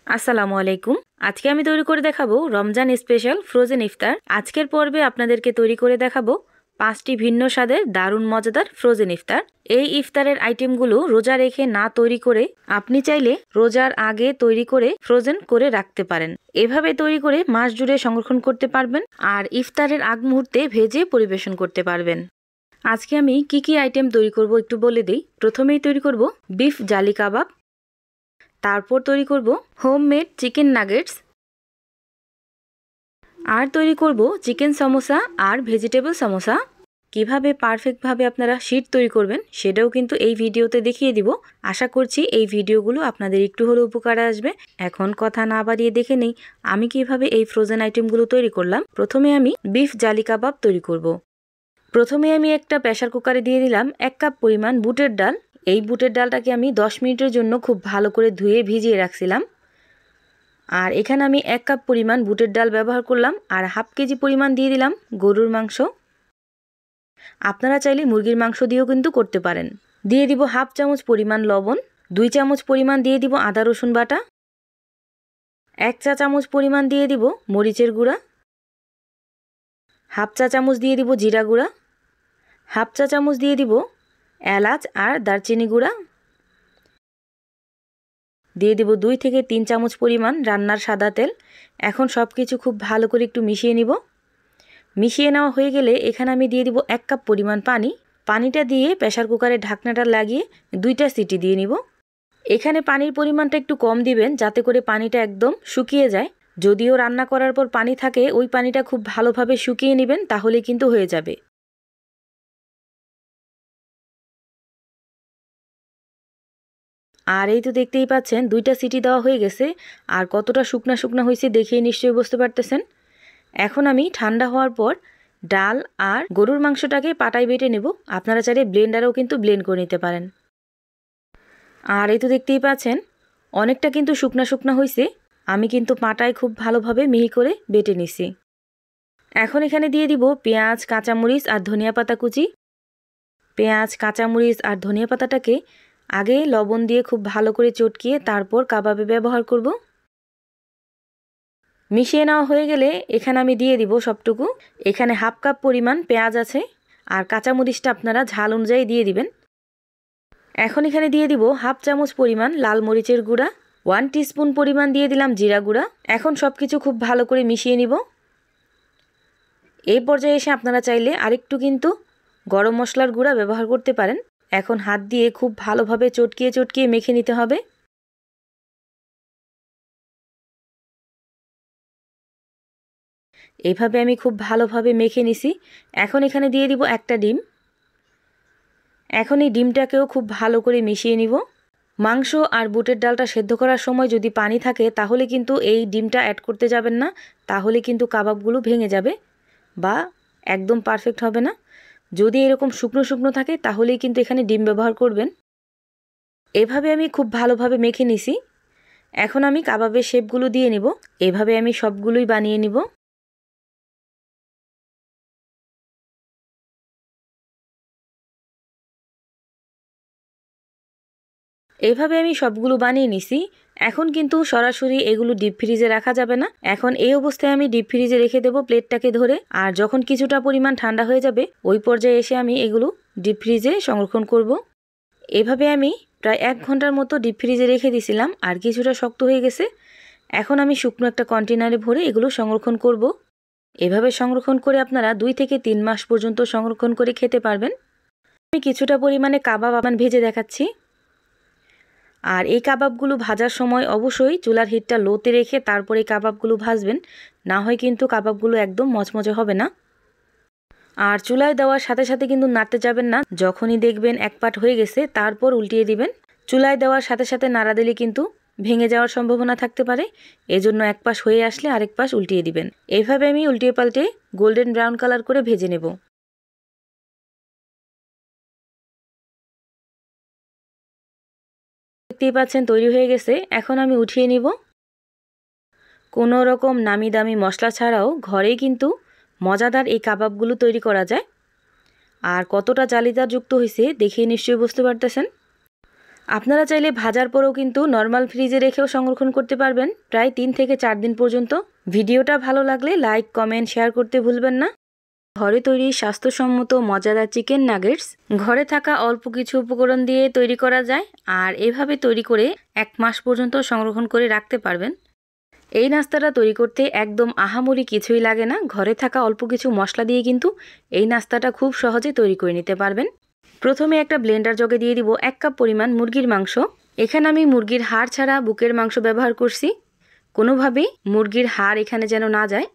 আসসালামু আলাইকুম। আজকে আমি তৈরি করে দেখাবো রমজান স্পেশাল ফ্রোজেন ইফতার। আজকের পর্বে আপনাদেরকে তৈরি করে দেখাবো 5টি ভিন্ন স্বাদের দারুণ মজাদার ফ্রোজেন ইফতার। এই ইফতারের আইটেমগুলো রোজা রেখে না তৈরি করে আপনি চাইলে রোজার আগে তৈরি করে ফ্রোজেন করে রাখতে পারেন। এভাবে তৈরি করে মাস জুড়ে সংরক্ষণ করতে পারবেন আর ইফতারের আগ মুহূর্তে ভেজে পরিবেশন করতে পারবেন। আজকে আমি কি আইটেম তৈরি করব একটু বলে দিই। প্রথমেই তৈরি করব বিফ জালি কাবাব, তারপর তৈরি করব হোমমেড চিকেন নাগেটস, আর তৈরি করব চিকেন সমোসা আর ভেজিটেবল সমোসা। কিভাবে পারফেক্টভাবে আপনারা শীট তৈরি করবেন সেটাও কিন্তু এই ভিডিওতে দেখিয়ে দিব। আশা করছি এই ভিডিওগুলো আপনাদের একটু হলেও উপকারে আসবে। এখন কথা না বাড়িয়ে দেখে নেই আমি কিভাবে এই ফ্রোজেন আইটেমগুলো তৈরি করলাম। প্রথমে আমি বিফ জালি কাবাব তৈরি করব। প্রথমে আমি একটা প্রেসার কুকারে দিয়ে দিলাম 1 কাপ পরিমাণ বুটের ডাল। এই বুটের ডালটাকে আমি 10 মিনিটের জন্য খুব ভালো করে ধুয়ে ভিজিয়ে রাখছিলাম। আর এখানে আমি 1 কাপ পরিমাণ বুটের ডাল ব্যবহার করলাম আর হাফ কেজি পরিমাণ দিয়ে দিলাম গরুর মাংস। আপনারা চাইলে মুরগির মাংস দিয়েও কিন্তু করতে পারেন। দিয়ে দিব হাফ চামচ পরিমাণ লবণ, 2 চামচ পরিমাণ দিয়ে দিব আদা রসুন বাটা, 1 চা চামচ পরিমাণ দিয়ে দিব মরিচের গুঁড়া, হাফ চা চামচ দিয়ে দিব জিরা গুঁড়া, হাফ চা চামচ দিয়ে দিব এলাচ আর দারচিনি গুঁড়া, দিয়ে দিব 2 থেকে 3 চামচ পরিমাণ রান্নার সাদা তেল। এখন সব কিছু খুব ভালো করে একটু মিশিয়ে নিব। মিশিয়ে নেওয়া হয়ে গেলে এখানে আমি দিয়ে দিব 1 কাপ পরিমাণ পানি। পানিটা দিয়ে প্রেসার কুকারের ঢাকনাটা লাগিয়ে 2টা সিটি দিয়ে নিব। এখানে পানির পরিমাণটা একটু কম দিবেন যাতে করে পানিটা একদম শুকিয়ে যায়। যদিও রান্না করার পর পানি থাকে ওই পানিটা খুব ভালোভাবে শুকিয়ে নেবেন, তাহলে কিন্তু হয়ে যাবে। আর এই তো দেখতেই পাচ্ছেন 2টা সিটি দেওয়া হয়ে গেছে আর কতটা শুকনা শুকনা হয়েছে দেখেই নিশ্চয়ই বুঝতে পারতেছেন। এখন আমি ঠান্ডা হওয়ার পর ডাল আর গরুর মাংসটাকে পাটায় বেটে নেব। আপনারা চাইলে ব্লেন্ডারেও কিন্তু ব্লেন্ড করে নিতে পারেন। আর এই তো দেখতেই পাচ্ছেন অনেকটা কিন্তু শুকনা শুকনা হয়েছে। আমি কিন্তু পাটায় খুব ভালোভাবে মিহি করে বেটে নিছি। এখন এখানে দিয়ে দিব পেঁয়াজ, কাঁচামরিচ আর ধনিয়া পাতা কুচি। পেঁয়াজ, কাঁচামরিচ আর ধনিয়া পাতাটাকে আগে লবণ দিয়ে খুব ভালো করে চটকিয়ে তারপর কাবাবে ব্যবহার করব। মিশিয়ে নেওয়া হয়ে গেলে এখানে আমি দিয়ে দিব সবটুকু। এখানে হাফ কাপ পরিমাণ পেঁয়াজ আছে আর কাঁচামরিচটা আপনারা ঝাল অনুযায়ী দিয়ে দিবেন। এখন এখানে দিয়ে দিব হাফ চামচ পরিমাণ লাল মরিচের গুঁড়া, 1 টিস্পুন পরিমাণ দিয়ে দিলাম জিরা গুঁড়া। এখন সব কিছু খুব ভালো করে মিশিয়ে নিব। এই পর্যায়ে এসে আপনারা চাইলে আরেকটু কিন্তু গরম মশলার গুঁড়া ব্যবহার করতে পারেন। এখন হাত দিয়ে খুব ভালোভাবে চটকিয়ে চটকিয়ে মেখে নিতে হবে। এইভাবে আমি খুব ভালোভাবে মেখে নিছি। এখন এখানে দিয়ে দিব একটা ডিম। এখন এই ডিমটাকেও খুব ভালো করে মিশিয়ে নিব। মাংস আর বুটের ডালটা সেদ্ধ করার সময় যদি পানি থাকে তাহলে কিন্তু এই ডিমটা অ্যাড করতে যাবেন না, তাহলে কিন্তু কাবাবগুলো ভেঙে যাবে বা একদম পারফেক্ট হবে না। যদি এরকম শুকনো শুকনো থাকে তাহলেই কিন্তু এখানে ডিম ব্যবহার করবেন। এভাবে আমি খুব ভালোভাবে মেখে নিছি। এখন আমি কাবাবের শেপগুলো দিয়ে নিব। এভাবে আমি সবগুলোই বানিয়ে নিব। এইভাবে আমি সবগুলো বানিয়ে নিছি। এখন কিন্তু সরাসরি এগুলো ডিপ ফ্রিজে রাখা যাবে না। এখন এই অবস্থায় আমি ডিপ ফ্রিজে রেখে দেব প্লেটটাকে ধরে। আর যখন কিছুটা পরিমাণ ঠান্ডা হয়ে যাবে ওই পর্যায়ে এসে আমি এগুলো ডিপ ফ্রিজে সংরক্ষণ করব। এভাবে আমি প্রায় 1 ঘন্টার মতো ডিপ ফ্রিজে রেখে দিয়েছিলাম আর কিছুটা শক্ত হয়ে গেছে। এখন আমি শুকনো একটা কন্টেনারে ভরে এগুলো সংরক্ষণ করব। এভাবে সংরক্ষণ করে আপনারা 2 থেকে 3 মাস পর্যন্ত সংরক্ষণ করে খেতে পারবেন। আমি কিছুটা পরিমাণে কাবাব ভেজে দেখাচ্ছি। আর এই কাবাবগুলো ভাজার সময় অবশ্যই চুলার হিটটা লোতে রেখে তারপরে কাবাবগুলো ভাজবেন, না হয় কিন্তু কাবাবগুলো একদম মচমচে হবে না। আর চুলায় দেওয়ার সাথে সাথে কিন্তু নাড়তে যাবেন না। যখনই দেখবেন এক পাট হয়ে গেছে তারপর উল্টিয়ে দিবেন। চুলায় দেওয়ার সাথে সাথে নাড়া দিলে কিন্তু ভেঙে যাওয়ার সম্ভাবনা থাকতে পারে। এজন্য এক পাশ হয়ে আসলে আরেক পাশ উল্টিয়ে দিবেন। এইভাবে আমি উল্টিয়ে পাল্টে গোল্ডেন ব্রাউন কালার করে ভেজে নেব। দেখতেই পাচ্ছেন তৈরি হয়ে গেছে। এখন আমি উঠিয়ে নিব। কোনো রকম নামি দামি মশলা ছাড়াও ঘরেই কিন্তু মজাদার এই কাবাবগুলো তৈরি করা যায়। আর কতটা জালিদার যুক্ত হয়েছে দেখে নিশ্চয়ই বুঝতে পারতেছেন। আপনারা চাইলে ভাজার পরেও কিন্তু নর্মাল ফ্রিজে রেখেও সংরক্ষণ করতে পারবেন প্রায় 3 থেকে 4 দিন পর্যন্ত। ভিডিওটা ভালো লাগলে লাইক, কমেন্ট, শেয়ার করতে ভুলবেন না। ঘরে তৈরি স্বাস্থ্যসম্মত মজাদার চিকেন নাগেটস ঘরে থাকা অল্প কিছু উপকরণ দিয়ে তৈরি করা যায়, আর এভাবে তৈরি করে 1 মাস পর্যন্ত সংরক্ষণ করে রাখতে পারবেন। এই নাস্তাটা তৈরি করতে একদম আহামরি কিছুই লাগে না। ঘরে থাকা অল্প কিছু মশলা দিয়ে কিন্তু এই নাস্তাটা খুব সহজে তৈরি করে নিতে পারবেন। প্রথমে একটা ব্লেন্ডার জগে দিয়ে দিব 1 কাপ পরিমাণ মুরগির মাংস। এখানে আমি মুরগির হাড় ছাড়া বুকের মাংস ব্যবহার করছি, কোনোভাবেই মুরগির হাড় এখানে যেন না যায়।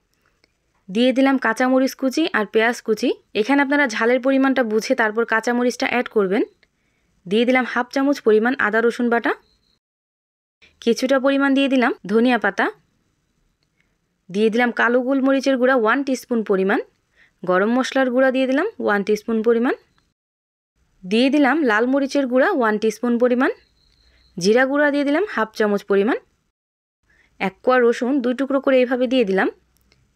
দিয়ে দিলাম কাঁচামরিচ কুচি আর পেঁয়াজ কুচি। এখানে আপনারা ঝালের পরিমাণটা বুঝে তারপর কাঁচামরিচটা অ্যাড করবেন। দিয়ে দিলাম 1/2 চামচ পরিমাণ আদা রসুন বাটা। কিছুটা পরিমাণ দিয়ে দিলাম ধনিয়া পাতা। দিয়ে দিলাম কালো গোলমরিচের গুঁড়া 1 টিস্পুন পরিমাণ। গরম মশলার গুঁড়া দিয়ে দিলাম 1 টিস্পুন পরিমাণ। দিয়ে দিলাম লাল মরিচের গুঁড়া 1 টিস্পুন পরিমাণ। জিরা গুঁড়া দিয়ে দিলাম 1/2 চামচ পরিমাণ। 1 কোয়া রসুন 2 টুকরো করে এইভাবে দিয়ে দিলাম।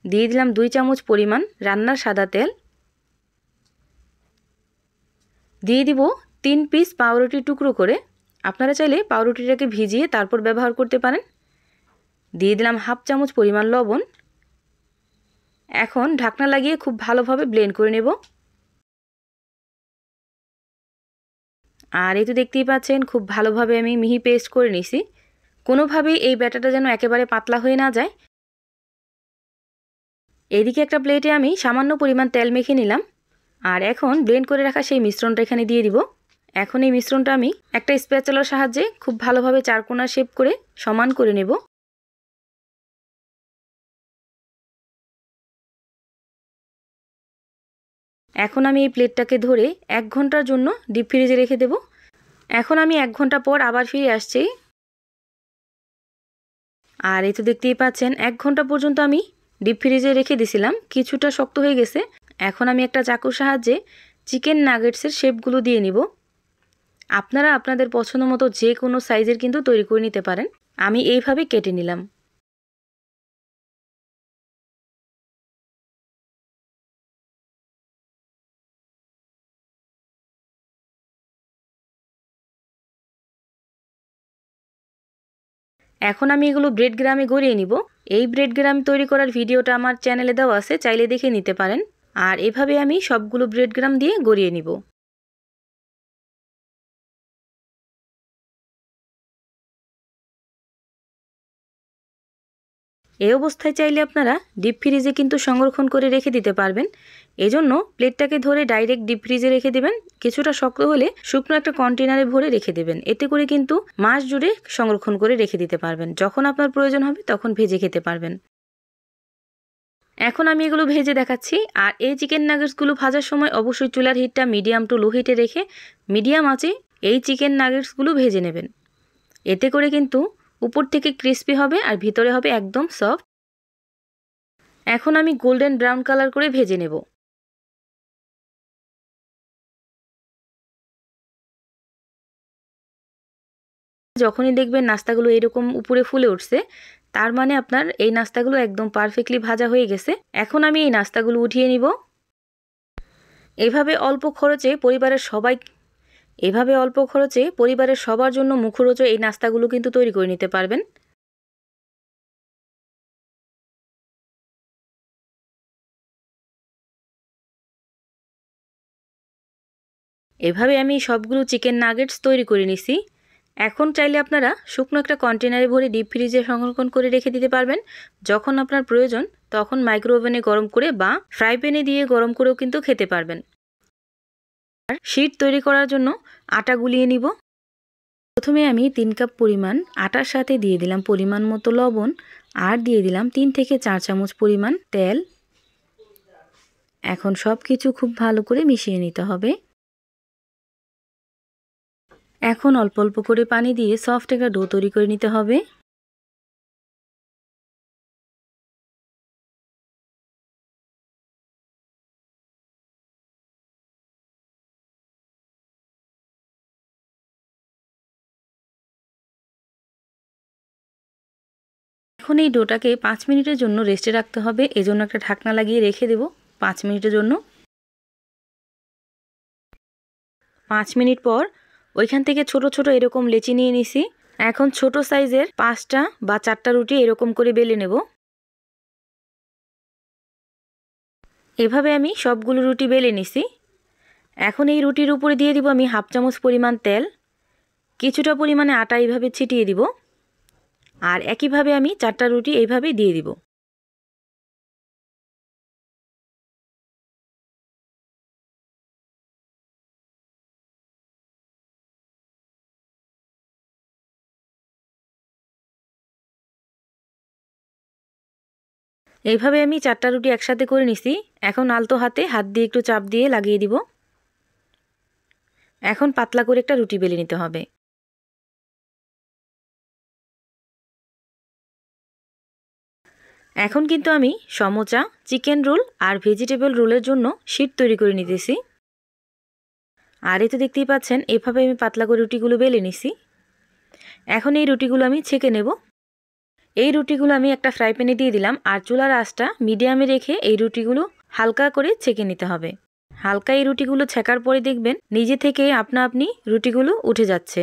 দিয়ে দিলাম 2 চামচ পরিমাণ রান্নার সাদা তেল। দিয়ে দিব 3 পিস পাউরুটি টুকরো করে। আপনারা চাইলে পাউরুটিটাকে ভিজিয়ে তারপর ব্যবহার করতে পারেন। দিয়ে দিলাম 1/2 চামচ পরিমাণ লবণ। এখন ঢাকনা লাগিয়ে খুব ভালোভাবে ব্লেন্ড করে নেব। আর এই তো দেখতেই পাচ্ছেন খুব ভালোভাবে আমি মিহি পেস্ট করে নিছি। কোনোভাবেই এই ব্যাটারটা যেন একেবারে পাতলা হয়ে না যায়। এদিকে একটা প্লেটে আমি সামান্য পরিমাণ তেল মেখে নিলাম। আর এখন ব্লেন্ড করে রাখা সেই মিশ্রণটা এখানে দিয়ে দিব। এখন এই মিশ্রণটা আমি একটা স্প্যাচুলার সাহায্যে খুব ভালোভাবে চারকোনা শেপ করে সমান করে নেব। এখন আমি এই প্লেটটাকে ধরে 1 ঘন্টার জন্য ডিপ ফ্রিজে রেখে দেব। এখন আমি 1 ঘন্টা পর আবার ফিরে আসছি। আর এই তো দেখতেই পাচ্ছেন 1 ঘন্টা পর্যন্ত আমি ডিপ ফ্রিজে রেখে দিছিলাম, কিছুটা শক্ত হয়ে গেছে। এখন আমি একটা চাকুর সাহায্যে চিকেন নাগেটসের শেপগুলো দিয়ে নিব। আপনারা আপনাদের পছন্দ মতো যে কোনো সাইজের কিন্তু তৈরি করে নিতে পারেন। আমি এইভাবে কেটে নিলাম। এখন আমি এগুলো ব্রেড গ্রামে গড়িয়ে নিব। এই ব্রেড গ্রাম তৈরি করার ভিডিওটা আমার চ্যানেলে দেওয়া আছে, চাইলে দেখে নিতে পারেন। আর এভাবে আমি সবগুলো ব্রেড গ্রাম দিয়ে গড়িয়ে নিব। এই অবস্থায় চাইলে আপনারা ডিপ ফ্রিজে কিন্তু সংরক্ষণ করে রেখে দিতে পারবেন। এজন্য প্লেটটাকে ধরে ডাইরেক্ট ডিপ ফ্রিজে রেখে দেবেন। কিছুটা শক্ত হলে শুকনো একটা কন্টেনারে ভরে রেখে দেবেন। এতে করে কিন্তু মাস জুড়ে সংরক্ষণ করে রেখে দিতে পারবেন। যখন আপনার প্রয়োজন হবে তখন ভেজে খেতে পারবেন। এখন আমি এগুলো ভেজে দেখাচ্ছি। আর এই চিকেন নাগেটসগুলো ভাজার সময় অবশ্যই চুলার হিটটা মিডিয়াম টু লো হিটে রেখে মিডিয়াম আঁচে এই চিকেন নাগেটসগুলো ভেজে নেবেন। এতে করে কিন্তু উপর থেকে ক্রিস্পি হবে আর ভিতরে হবে একদম সফট। এখন আমি গোল্ডেন ব্রাউন কালার করে ভেজে নেব। যখনই দেখবেন নাস্তাগুলো এরকম উপরে ফুলে উঠছে, তার মানে আপনার এই নাস্তাগুলো একদম পারফেক্টলি ভাজা হয়ে গেছে। এখন আমি এই নাস্তাগুলো উঠিয়ে নিব। এভাবে অল্প খরচে পরিবারের সবার জন্য মুখরোচক এই নাস্তাগুলো কিন্তু তৈরি করে নিতে পারবেন। এভাবে আমি সবগুলো চিকেন নাগেটস তৈরি করে নিছি। এখন চাইলে আপনারা শুকনো একটা কন্টেনারে ভরে ডিপ ফ্রিজে সংরক্ষণ করে রেখে দিতে পারবেন। যখন আপনার প্রয়োজন তখন মাইক্রো ওভেনে গরম করে বা ফ্রাই প্যানে দিয়ে গরম করেও কিন্তু খেতে পারবেন। আর শীট তৈরি করার জন্য আটা গুলিয়ে নিব। প্রথমে আমি 3 কাপ পরিমাণ আটার সাথে দিয়ে দিলাম পরিমাণ মতো লবণ আর দিয়ে দিলাম 3 থেকে 4 চামচ পরিমাণ তেল। এখন সব কিছু খুব ভালো করে মিশিয়ে নিতে হবে। এখন অল্প অল্প করে পানি দিয়ে সফট একটা ডো তৈরি করে নিতে হবে। এখন এই ডোটাকে 5 মিনিটের জন্য রেস্টে রাখতে হবে। এজন্য একটা ঢাকনা লাগিয়ে রেখে দেব 5 মিনিটের জন্য। 5 মিনিট পর ওইখান থেকে ছোট ছোট এরকম লেচি নিয়ে নিছি। এখন ছোট সাইজের 5টা বা 4টা রুটি এরকম করে বেলে নেব। এভাবে আমি সবগুলো রুটি বেলে নিছি। এখন এই রুটির উপরে দিয়ে দিব আমি 1/2 চামচ পরিমাণ তেল, কিছুটা পরিমাণে আটা এইভাবে ছিটিয়ে দিব, আর একইভাবে আমি 4টা রুটি এইভাবে দিয়ে দিব। এইভাবে আমি 4টা রুটি একসাথে করে নিছি। এখন আলতো হাতে হাত দিয়ে একটু চাপ দিয়ে লাগিয়ে দিব। এখন পাতলা করে একটা রুটি বেলে নিতে হবে। এখন কিন্তু আমি সমোচা, চিকেন রোল আর ভেজিটেবল রোলের জন্য শীট তৈরি করে নিতেছি। আর এই তো দেখতেই পাচ্ছেন এভাবে আমি পাতলা করে রুটিগুলো বেলে নিছি। এখন এই রুটিগুলো আমি ছেঁকে নেব। এই রুটিগুলো আমি একটা ফ্রাই প্যানে দিয়ে দিলাম, আর চুলার আঁচটা মিডিয়ামে রেখে এই রুটিগুলো হালকা করে ছেঁকে নিতে হবে। হালকা এই রুটিগুলো ছেঁকার পরে দেখবেন নিজে থেকে আপনা আপনি রুটিগুলো উঠে যাচ্ছে।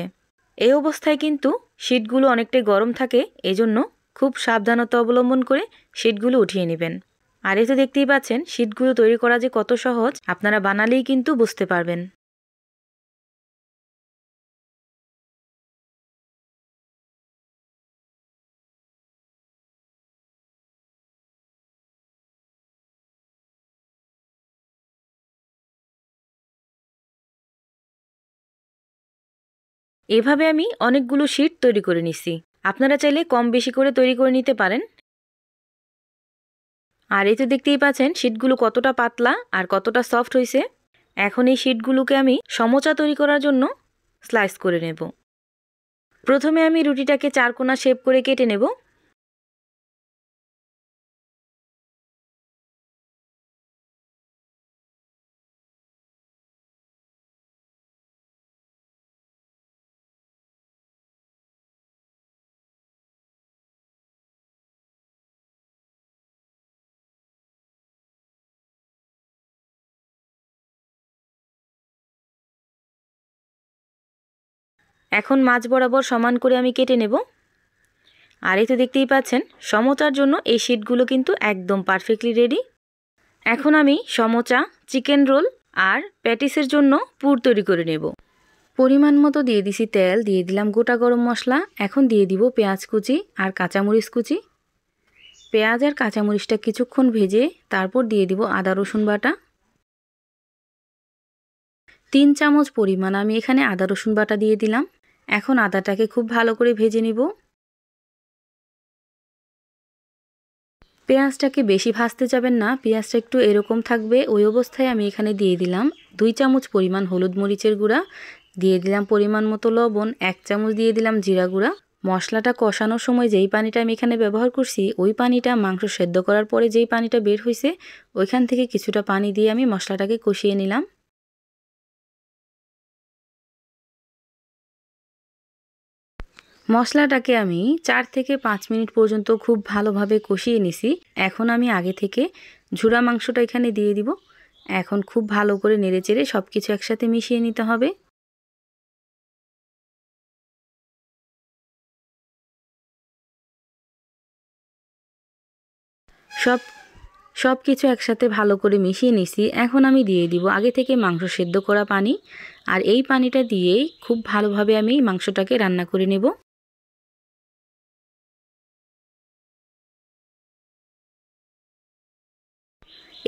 এই অবস্থায় কিন্তু শীটগুলো অনেকটাই গরম থাকে, এজন্য খুব সাবধানতা অবলম্বন করে শীটগুলো উঠিয়ে নেবেন। আর এই তো দেখতেই পাচ্ছেন শীটগুলো তৈরি করা যে কত সহজ, আপনারা বানালেই কিন্তু বুঝতে পারবেন। এভাবে আমি অনেকগুলো শীট তৈরি করে নিছি। আপনারা চাইলে কম বেশি করে তৈরি করে নিতে পারেন। আর এই তো দেখতেই পাচ্ছেন শীটগুলো কতটা পাতলা আর কতটা সফট হয়েছে। এখন এই শীটগুলোকে আমি সমোচা তৈরি করার জন্য স্লাইস করে নেব। প্রথমে আমি রুটিটাকে 4 কোনা শেপ করে কেটে নেব। এখন মাঝ বরাবর সমান করে আমি কেটে নেব। আর এই তো দেখতেই পাচ্ছেন সমোচার জন্য এই শীটগুলো কিন্তু একদম পারফেক্টলি রেডি। এখন আমি সমোচা, চিকেন রোল আর প্যাটিসের জন্য পুর তৈরি করে নেব। পরিমাণ মতো দিয়ে দিছি তেল, দিয়ে দিলাম গোটা গরম মশলা। এখন দিয়ে দিব পেঁয়াজ কুচি আর কাঁচামরিচ কুচি। পেঁয়াজ আর কাঁচামরিচটা কিছুক্ষণ ভেজে তারপর দিয়ে দিব আদা রসুন বাটা। 3 চামচ পরিমাণ আমি এখানে আদা রসুন বাটা দিয়ে দিলাম। এখন আদাটাকে খুব ভালো করে ভেজে নিব। পেঁয়াজটাকে বেশি ভাজতে যাবেন না, পেঁয়াজটা একটু এরকম থাকবে। ওই অবস্থায় আমি এখানে দিয়ে দিলাম 2 চামচ পরিমাণ হলুদ মরিচের গুঁড়া, দিয়ে দিলাম পরিমাণ মতো লবণ, 1 চামচ দিয়ে দিলাম জিরা গুঁড়া। মশলাটা কষানোর সময় যেই পানিটা আমি এখানে ব্যবহার করছি, ওই পানিটা মাংস সেদ্ধ করার পরে যেই পানিটা বের হয়েছে ওইখান থেকে কিছুটা পানি দিয়ে আমি মশলাটাকে কষিয়ে নিলাম। মশলাটাকে আমি 4 থেকে 5 মিনিট পর্যন্ত খুব ভালোভাবে কষিয়ে নিছি। এখন আমি আগে থেকে ঝুরা মাংসটা এখানে দিয়ে দিব। এখন খুব ভালো করে নেড়েচেড়ে সব কিছু একসাথে মিশিয়ে নিতে হবে। সব সব কিছু একসাথে ভালো করে মিশিয়ে নিছি। এখন আমি দিয়ে দিব আগে থেকে মাংস সেদ্ধ করা পানি, আর এই পানিটা দিয়েই খুব ভালোভাবে আমি মাংসটাকে রান্না করে নেব।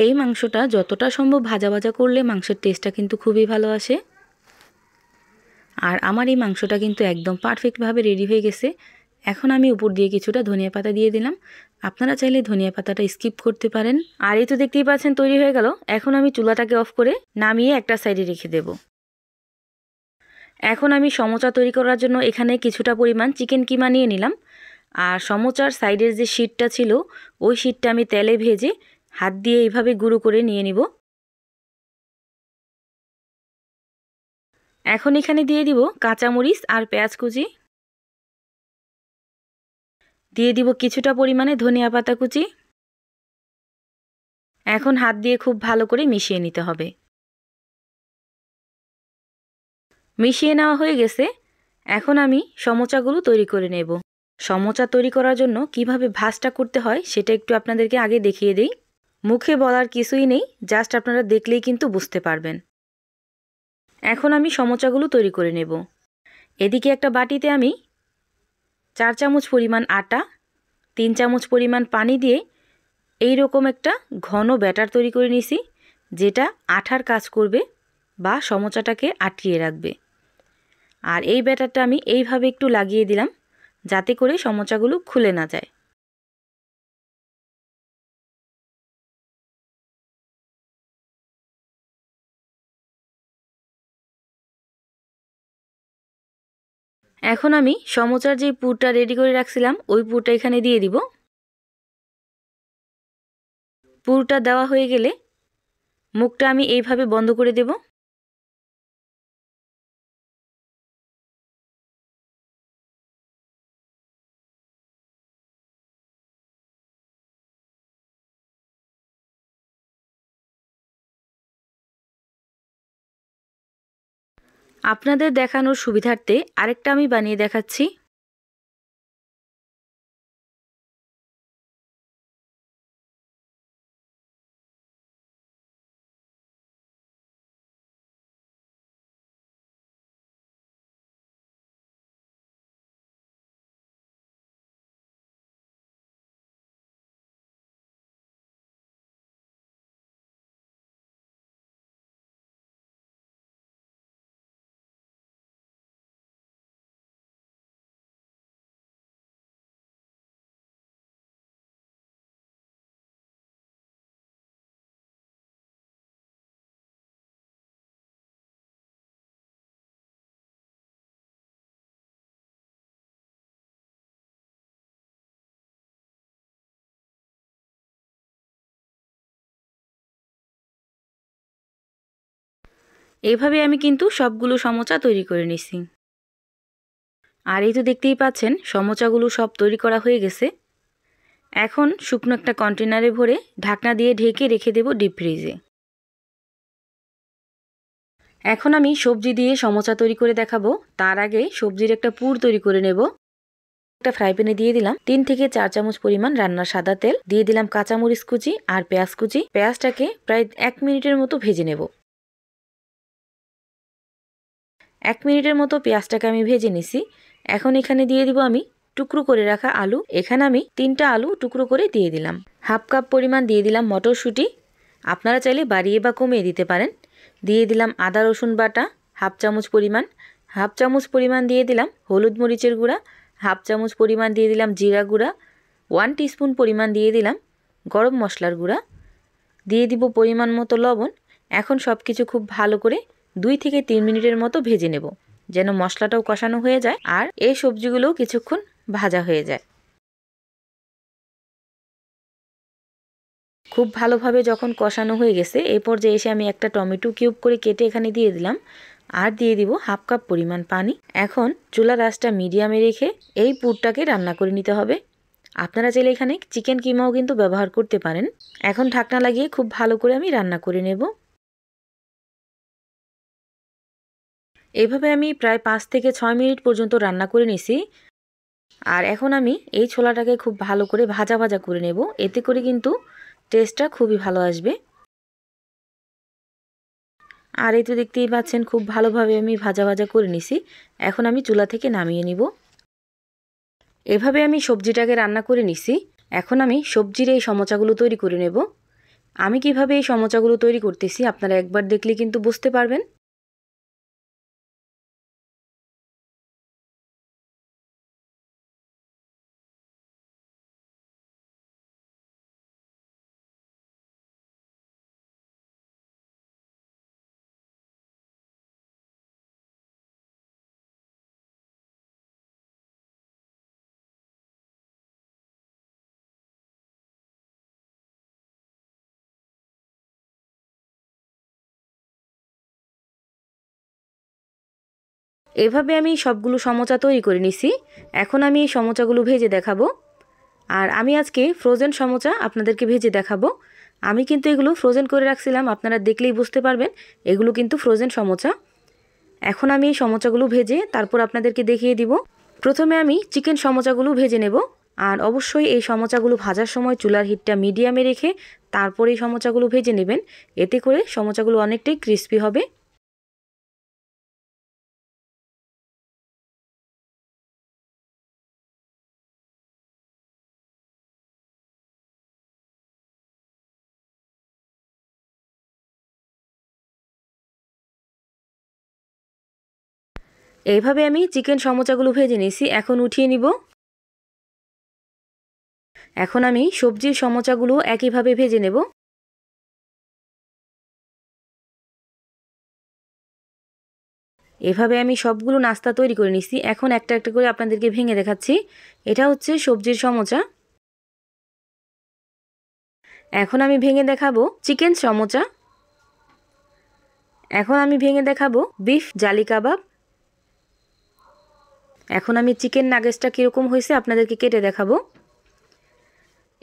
এই মাংসটা যতটা সম্ভব ভাজা ভাজা করলে মাংসের টেস্টটা কিন্তু খুবই ভালো আসে। আর আমার এই মাংসটা কিন্তু একদম পারফেক্টভাবে রেডি হয়ে গেছে। এখন আমি উপর দিয়ে কিছুটা ধনিয়া পাতা দিয়ে দিলাম। আপনারা চাইলে ধনিয়া পাতাটা স্কিপ করতে পারেন। আর এই তো দেখতেই পাচ্ছেন তৈরি হয়ে গেল। এখন আমি চুলাটাকে অফ করে নামিয়ে একটা সাইডে রেখে দেব। এখন আমি সমোচা তৈরি করার জন্য এখানে কিছুটা পরিমাণ চিকেন কিমা নিয়ে নিলাম। আর সমোচার সাইডের যে শীটটা ছিল ওই শীটটা আমি তেলে ভেজে হাত দিয়ে এইভাবে গুঁড়ো করে নিয়ে নিব। এখন এখানে দিয়ে দিব কাঁচামরিচ আর পেঁয়াজ কুচি, দিয়ে দিব কিছুটা পরিমাণে ধনিয়া পাতা কুচি। এখন হাত দিয়ে খুব ভালো করে মিশিয়ে নিতে হবে। মিশিয়ে নেওয়া হয়ে গেছে। এখন আমি সমোচাগুলো তৈরি করে নেব। সমোচা তৈরি করার জন্য কিভাবে ভাঁজটা করতে হয় সেটা একটু আপনাদেরকে আগে দেখিয়ে দিই। মুখে বলার কিছুই নেই, জাস্ট আপনারা দেখলেই কিন্তু বুঝতে পারবেন। এখন আমি সমোচাগুলো তৈরি করে নেব। এদিকে একটা বাটিতে আমি 4 চামচ পরিমাণ আটা, 3 চামচ পরিমাণ পানি দিয়ে এই রকম একটা ঘন ব্যাটার তৈরি করে নিছি, যেটা আঠার কাজ করবে বা সমোচাটাকে আটকিয়ে রাখবে। আর এই ব্যাটারটা আমি এইভাবে একটু লাগিয়ে দিলাম, যাতে করে সমোচাগুলো খুলে না যায়। এখন আমি সমোচার যে পুরটা রেডি করে রাখছিলাম ওই পুরটা এখানে দিয়ে দিব। পুরটা দেওয়া হয়ে গেলে মুখটা আমি এইভাবে বন্ধ করে দেব। আপনাদের দেখানোর সুবিধার্থে আরেকটা আমি বানিয়ে দেখাচ্ছি। এইভাবে আমি কিন্তু সবগুলো সমোচা তৈরি করে নিছি। আর এই তো দেখতেই পাচ্ছেন সমোচাগুলো সব তৈরি করা হয়ে গেছে। এখন শুকনো একটা কন্টেনারে ভরে ঢাকনা দিয়ে ঢেকে রেখে দেব ডিপ ফ্রিজে। এখন আমি সবজি দিয়ে সমোচা তৈরি করে দেখাবো। তার আগে সবজির একটা পুর তৈরি করে নেব। একটা ফ্রাই প্যানে দিয়ে দিলাম 3 থেকে 4 চামচ পরিমাণ রান্নার সাদা তেল, দিয়ে দিলাম কাঁচামরিচ কুচি আর পেঁয়াজ কুচি। পেঁয়াজটাকে প্রায় 1 মিনিটের মতো ভেজে নেব। 1 মিনিটের মতো পেঁয়াজটাকে আমি ভেজে নিছি। এখন এখানে দিয়ে দিব আমি টুকরো করে রাখা আলু। এখানে আমি 3টা আলু টুকরো করে দিয়ে দিলাম। হাফ কাপ পরিমাণ দিয়ে দিলাম মটরশুঁটি, আপনারা চাইলে বাড়িয়ে বা কমিয়ে দিতে পারেন। দিয়ে দিলাম আদা রসুন বাটা হাফ চামচ পরিমাণ। হাফ চামচ পরিমাণ দিয়ে দিলাম হলুদ মরিচের গুঁড়া। হাফ চামচ পরিমাণ দিয়ে দিলাম জিরা গুঁড়া। 1 টিস্পুন পরিমাণ দিয়ে দিলাম গরম মশলার গুঁড়া। দিয়ে দিব পরিমাণ মতো লবণ। এখন সব কিছু খুব ভালো করে 2 থেকে 3 মিনিটের মতো ভেজে নেব, যেন মশলাটাও কষানো হয়ে যায় আর এই সবজিগুলোও কিছুক্ষণ ভাজা হয়ে যায়। খুব ভালোভাবে যখন কষানো হয়ে গেছে এই পর্যায়ে এসে আমি একটা টমেটো কিউব করে কেটে এখানে দিয়ে দিলাম আর দিয়ে দিব হাফ কাপ পরিমাণ পানি। এখন চুলার আঁচটা মিডিয়ামে রেখে এই পুরটাকে রান্না করে নিতে হবে। আপনারা চাইলে এখানে চিকেন কিমাও কিন্তু ব্যবহার করতে পারেন। এখন ঢাকনা লাগিয়ে খুব ভালো করে আমি রান্না করে নেব। এভাবে আমি প্রায় 5 থেকে 6 মিনিট পর্যন্ত রান্না করে নিছি। আর এখন আমি এই ছোলাটাকে খুব ভালো করে ভাজা ভাজা করে নেব, এতে করে কিন্তু টেস্টটা খুবই ভালো আসবে। আর এই তো দেখতেই পাচ্ছেন খুব ভালোভাবে আমি ভাজা ভাজা করে নিছি। এখন আমি চুলা থেকে নামিয়ে নিব। এভাবে আমি সবজিটাকে রান্না করে নিছি। এখন আমি সবজির এই সমোচাগুলো তৈরি করে নেব। আমি কিভাবে এই সমোচাগুলো তৈরি করতেছি আপনারা একবার দেখলে কিন্তু বুঝতে পারবেন। এভাবে আমি সবগুলো সমোচা তৈরি করে নিছি। এখন আমি এই সমোচাগুলো ভেজে দেখাবো। আর আমি আজকে ফ্রোজেন সমোচা আপনাদেরকে ভেজে দেখাবো। আমি কিন্তু এগুলো ফ্রোজেন করে রাখছিলাম, আপনারা দেখলেই বুঝতে পারবেন এগুলো কিন্তু ফ্রোজেন সমোচা। এখন আমি এই সমোচাগুলো ভেজে তারপর আপনাদেরকে দেখিয়ে দিব। প্রথমে আমি চিকেন সমোচাগুলো ভেজে নেব। আর অবশ্যই এই সমোচাগুলো ভাজার সময় চুলার হিটটা মিডিয়ামে রেখে তারপর এই সমোচাগুলো ভেজে নেবেন। এতে করে সমোচাগুলো অনেকটাই ক্রিস্পি হবে। এইভাবে আমি চিকেন সমোচাগুলো ভেজে নিয়েছি, এখন উঠিয়ে নিব। এখন আমি সবজির সমোচাগুলো একইভাবে ভেজে নেব। এভাবে আমি সবগুলো নাস্তা তৈরি করে নিছি। এখন একটা একটা করে আপনাদেরকে ভেঙে দেখাচ্ছি। এটা হচ্ছে সবজির সমোচা। এখন আমি ভেঙে দেখাবো চিকেন সমোচা। এখন আমি ভেঙে দেখাবো বিফ জালি কাবাব। এখন আমি চিকেন নাগেটসটা কীরকম হয়েছে আপনাদেরকে কেটে দেখাবো।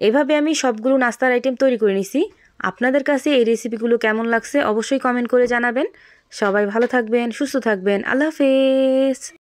এভাবে আমি সবগুলো নাস্তার আইটেম তৈরি করে নিছি। আপনাদের কাছে এই রেসিপিগুলো কেমন লাগছে অবশ্যই কমেন্ট করে জানাবেন। সবাই ভালো থাকবেন, সুস্থ থাকবেন। আল্লাহ হাফেজ।